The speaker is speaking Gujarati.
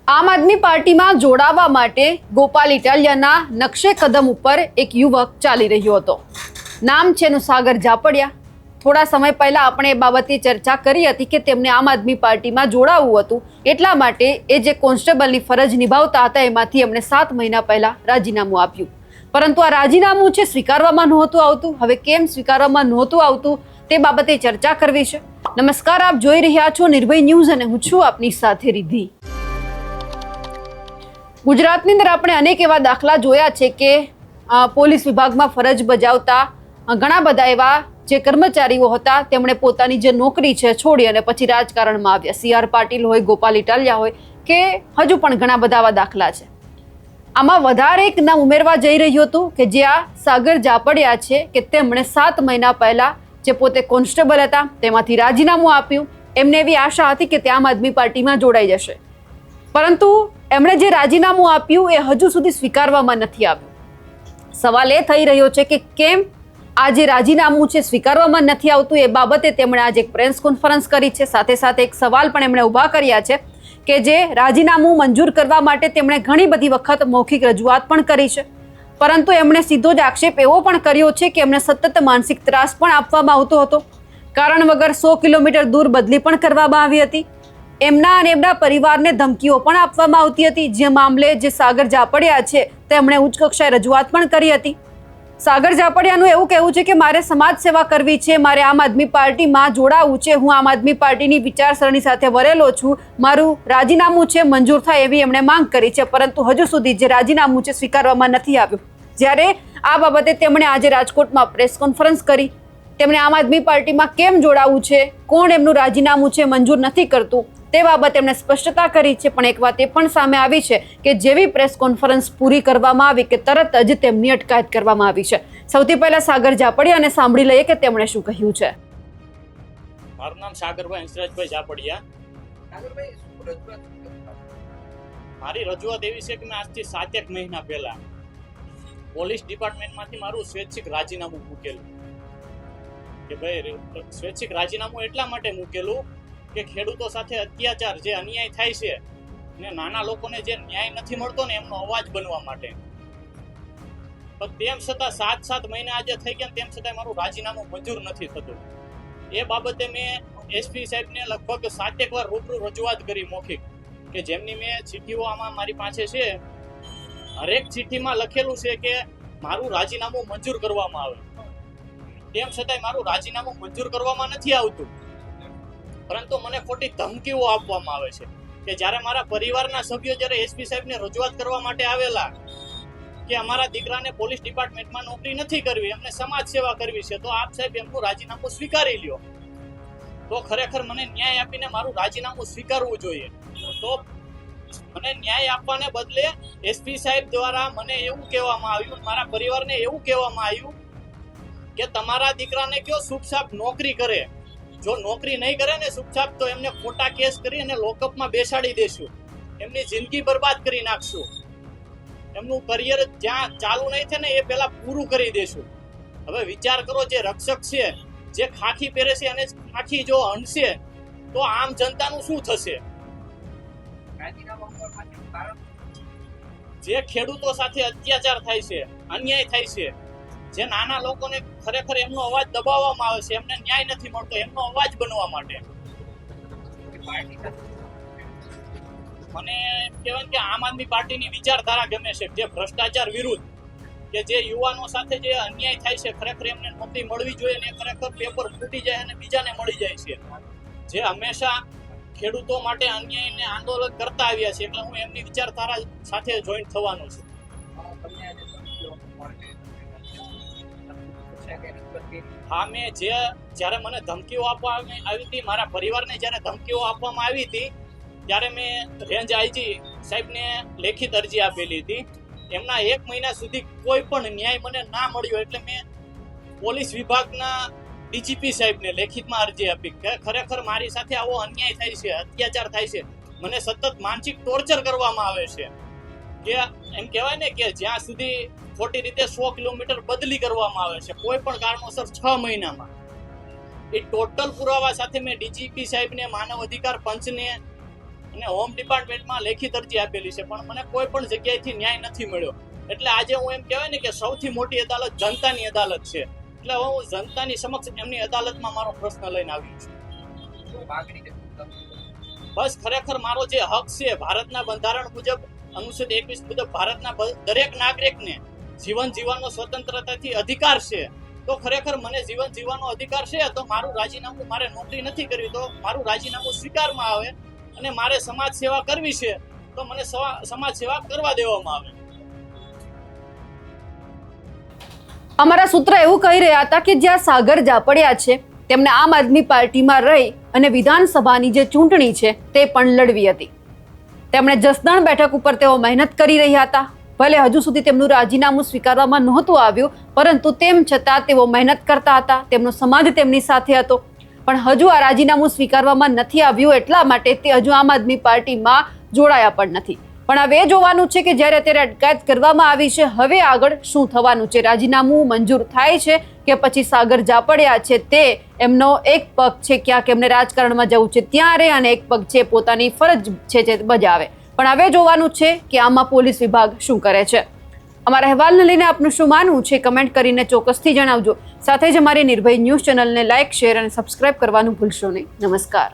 આમ આદમી પાર્ટીમાં જોડાવા માટે ગોપાલ ઇટાલિયાના નકશે કદમ ઉપર એક યુવક ચાલી રહ્યો હતો. નામ છે એનું સાગર જાપડિયા. થોડા સમય પહેલા આપણે એ બાબતે ચર્ચા કરી હતી કે તેમને આમ આદમી પાર્ટીમાં જોડાવવું હતું, એટલા માટે એ જે કોન્સ્ટેબલની ફરજ નિભાવતા હતા એમાંથી એમણે 7 મહિના પહેલા રાજીનામું આપ્યું. પરંતુ આ રાજીનામું છે સ્વીકારવામાં નહોતું આવતું. હવે કેમ સ્વીકારવામાં નહોતું આવતું તે બાબતે ચર્ચા કરવી છે. નમસ્કાર, આપ જોઈ રહ્યા છો નિર્ભય ન્યૂઝ અને હું છું આપની સાથે રિદ્ધિ. ગુજરાતની અંદર આપણે અનેક એવા દાખલા જોયા છે કે પોલીસ વિભાગમાં ફરજ બજાવતા ઘણા બધા એવા જે કર્મચારીઓ હતા તેમણે પોતાની જે નોકરી છે છોડી અને પછી રાજકારણમાં આવ્યા. CR પાટીલ હોય, ગોપાલ ઇટાલિયા હોય કે હજુ પણ ઘણા બધા આવા દાખલા છે. આમાં વધારે એક નામ ઉમેરવા જઈ રહ્યું હતું કે જે આ સાગર જાપડિયા છે કે તેમણે 7 મહિના પહેલા જે પોતે કોન્સ્ટેબલ હતા તેમાંથી રાજીનામું આપ્યું. એમને એવી આશા હતી કે તે આમ આદમી પાર્ટીમાં જોડાઈ જશે, પરંતુ એમણે જે રાજીનામું આપ્યું એ હજુ સુધી સ્વીકારવામાં નથી આવ્યું. સવાલ એ થઈ રહ્યો છે કે કેમ આ જે રાજીનામું છે સ્વીકારવામાં નથી આવતું. એ બાબતે તેમણે આજે એક પ્રેસ કોન્ફરન્સ કરી છે. સાથે સાથે એક સવાલ પણ એમણે ઊભા કર્યા છે કે જે રાજીનામું મંજૂર કરવા માટે તેમણે ઘણી બધી વખત મૌખિક રજૂઆત પણ કરી છે, પરંતુ એમણે સીધો જ આક્ષેપ એવો પણ કર્યો છે કે એમને સતત માનસિક ત્રાસ પણ આપવામાં આવતો હતો. કારણ વગર 100 કિલોમીટર દૂર બદલી પણ કરવામાં આવી હતી. એમના અને એમના પરિવારને ધમકીઓ પણ આપવામાં આવતી હતી. જે મામલે જે સાગર જાપડિયા છે તેમણે ઉચ્ચ કક્ષાએ રજૂઆત પણ કરી હતી. સાગર જાપડિયાનું એવું કહેવું છે કે મારે સમાજ સેવા કરવી છે, મારે આમ આદમી પાર્ટીમાં જોડાવું છે, હું આમ આદમી પાર્ટીની વિચારસરણી સાથે વરેલો છું, મારું રાજીનામું છે મંજૂર થાય એવી એમણે માંગ કરી છે, પરંતુ હજુ સુધી જે રાજીનામું છે સ્વીકારવામાં નથી આવ્યું. જ્યારે આ બાબતે તેમણે આજે રાજકોટમાં પ્રેસ કોન્ફરન્સ કરી. તેમણે આમ આદમી પાર્ટીમાં કેમ જોડાવું છે, કોણ એમનું રાજીનામું છે મંજૂર નથી કરતું તે બાબતે એમણે સ્પષ્ટતા કરી છે. પણ એક વાત એ પણ સામે આવી છે કે જેવી પ્રેસ કોન્ફરન્સ પૂરી કરવામાં આવી કે તરત જ તેમની અટકાયત કરવામાં આવી છે. સૌથી પહેલા સાગર જાપડિયાને સાંભળી લઈએ કે તેમણે શું કહ્યું છે. મારું નામ સાગરભાઈ હંસરાજભાઈ જાપડિયા. મારી રજૂઆત એવી છે કે મેં આજથી 7 મહિના પહેલા પોલીસ ડિપાર્ટમેન્ટમાંથી મારું સ્વૈચ્છિક રાજીનામું મૂકેલું. કે ભાઈ સ્વૈચ્છિક રાજીનામું એટલા માટે મૂકેલું કે ખેડૂતો સાથે અત્યાચાર જે અન્યાય થાય છે ને નાના લોકોને જે ન્યાય નથી મળતો ને એમનો અવાજ બનવા માટે. પણ તેમ છતાં 7 મહિના આજે થઈ ગયા તેમ છતાં મારું રાજીનામું મંજૂર નથી થતું. એ બાબતે મેં SP સાહેબને લગભગ 7 વાર રૂબરૂ રજૂઆત કરી મૌખિક, કે જેમની મેં ચિઠ્ઠીઓ આમાં મારી પાસે છે. હરેક ચિઠ્ઠીમાં લખેલું છે કે મારું રાજીનામું મંજૂર કરવામાં આવે. તેમ છતાંય મારું રાજીનામું મંજૂર કરવામાં નથી આવતું, પરંતુ મને ખોટી ધમકીઓ આપવામાં આવે છે. કે જ્યારે મારા પરિવારના સભ્યો જ્યારે SP સાહેબને રજૂઆત કરવા માટે આવેલા કે અમારા દીકરાને પોલીસ ડિપાર્ટમેન્ટમાં નોકરી નથી કરવી, એમને સમાજ સેવા કરવી છે, તો આપ સાહેબ એમનું રાજીનામું સ્વીકારી લ્યો. તો ખરેખર મને ન્યાય આપીને મારું રાજીનામું સ્વીકારવું જોઈએ. તો મને ન્યાય આપવાને બદલે SP સાહેબ દ્વારા મને એવું કહેવામાં આવ્યું, મારા પરિવારને એવું કહેવામાં આવ્યું કે તમારા દીકરાને કયો ચૂપચાપ નોકરી કરે, જો નોકરી નહીં કરે ને ચૂપચાપ તો એમને ખોટા કેસ કરી અને લોકઅપમાં બેસાડી દેશું, એમની જિંદગી બરબાદ કરી નાખશું, એમનું કરિયર જ્યાં ચાલુ નહીં થાય ને એ પહેલા પૂરું કરી દેશું. હવે વિચાર કરો, જે રક્ષક છે, જે ખાખી પહેરે છે અને ખાખી જો હણશે તો આમ જનતાનું શું થશે? જે ખેડૂતો સાથે અત્યાચાર થાય છે, અન્યાય થાય છે, જે નાના લોકોને ખરેખર એમનો અવાજ દબાવવામાં આવે છે, એમને ન્યાય નથી મળતો, એમનો અવાજ બનવા માટે મને કહેવાય કે આમ આદમી પાર્ટીની વિચારધારા ગમે છે, જે ભ્રષ્ટાચાર વિરુદ્ધ, કે જે યુવાનો સાથે જે અન્યાય થાય છે, ખરેખર એમને નોકરી મળવી જોઈએ ને ખરેખર પેપર ફૂટી જાય અને બીજાને મળી જાય છે, જે હંમેશા ખેડૂતો માટે અન્યાયને આંદોલન કરતા આવ્યા છે. એટલે હું એમની વિચારધારા સાથે જોઈન્ટ થવાનું છું. હા, મેં જ્યારે મને ધમકીઓ આપવામાં આવી હતી, મારા પરિવારને જ્યારે ધમકીઓ આપવામાં આવી હતી ત્યારે મેં રેન્જ IG સાહેબને લેખિત અરજી આપેલી હતી. એમના 1 મહિના સુધી કોઈ પણ ન્યાય મને ના મળ્યો, એટલે મેં પોલીસ વિભાગના DGP સાહેબને લેખિતમાં અરજી આપી કે ખરેખર મારી સાથે આવો અન્યાય થાય છે, અત્યાચાર થાય છે, મને સતત માનસિક ટોર્ચર કરવામાં આવે છે. કે એમ કહેવાય ને કે જ્યાં સુધી ખોટી રીતે 100 કિલોમીટર બદલી કરવામાં આવે છે કોઈ પણ કારણોસર 6 મહિનામાં. એ ટોટલ પુરાવા સાથે મેં DGP સાહેબને, માનવ અધિકાર પંચને અને હોમ ડિપાર્ટમેન્ટમાં લેખિત અરજી આપેલી છે, પણ મને કોઈ પણ જગ્યાએથી ન્યાય નથી મળ્યો. એટલે આજે હું એમ કહેવાય ને કે સૌથી મોટી અદાલત જનતાની અદાલત છે. એટલે હવે હું જનતાની સમક્ષ એમની અદાલતમાં મારો પ્રશ્ન લઈને આવ્યો છું. બસ ખરેખર મારો જે હક છે ભારતના બંધારણ મુજબ અનુચ્છેદ 21 મુજબ ભારતના દરેક નાગરિકને જીવન જીવવાનો સ્વતંત્રતાથી અધિકાર છે. તો ખરેખર મને જીવન જીવવાનો અધિકાર છે, તો મારું રાજીનામું, મારે નોકરી નથી કરવી તો મારું રાજીનામું સ્વીકારવામાં આવે, અને મારે સમાજ સેવા કરવી છે તો મને સમાજ સેવા કરવા દેવામાં આવે. અમારા સૂત્ર એવું કહી રહ્યા હતા કે જ્યાં સાગર જાપડિયા છે તેમને આમ આદમી પાર્ટીમાં રહી અને વિધાનસભાની જે ચૂંટણી છે તે પણ લડવી હતી. તેમણે જસદણ બેઠક ઉપર તેઓ મહેનત કરી રહ્યા હતા. ભલે હજુ સુધી તેમનું રાજીનામું સ્વીકારવામાં નહોતું આવ્યું, પરંતુ તેમ છતાં તેઓ મહેનત કરતા હતા. તેમનો સમાજ તેમની સાથે હતો, પણ હજુ આ રાજીનામું સ્વીકારવામાં નથી આવ્યું, એટલા માટે તે હજુ આમ આદમી પાર્ટીમાં જોડાયા પણ નથી. પણ હવે જોવાનું છે કે જ્યારે અત્યારે અટકાયત કરવામાં આવી છે, હવે આગળ શું થવાનું છે? રાજીનામું મંજૂર થાય છે કે પછી સાગર જાપડિયા છે તે એમનો એક પગ છે ક્યાંક એમને રાજકારણમાં જવું છે ત્યાં રહે, અને એક પગ છે પોતાની ફરજ છે જે બજાવે. પણ હવે જોવાનું છે કે આમાં પોલીસ વિભાગ શું કરે છે. અમારા અહેવાલને લઈને આપનું શું માનવું છે કમેન્ટ કરીને ચોક્કસથી જણાવજો. સાથે જ અમારી નિર્ભય ન્યૂઝ ચેનલને લાઇક, શેર અને સબસ્ક્રાઇબ કરવાનું ભૂલશો નહીં. નમસ્કાર.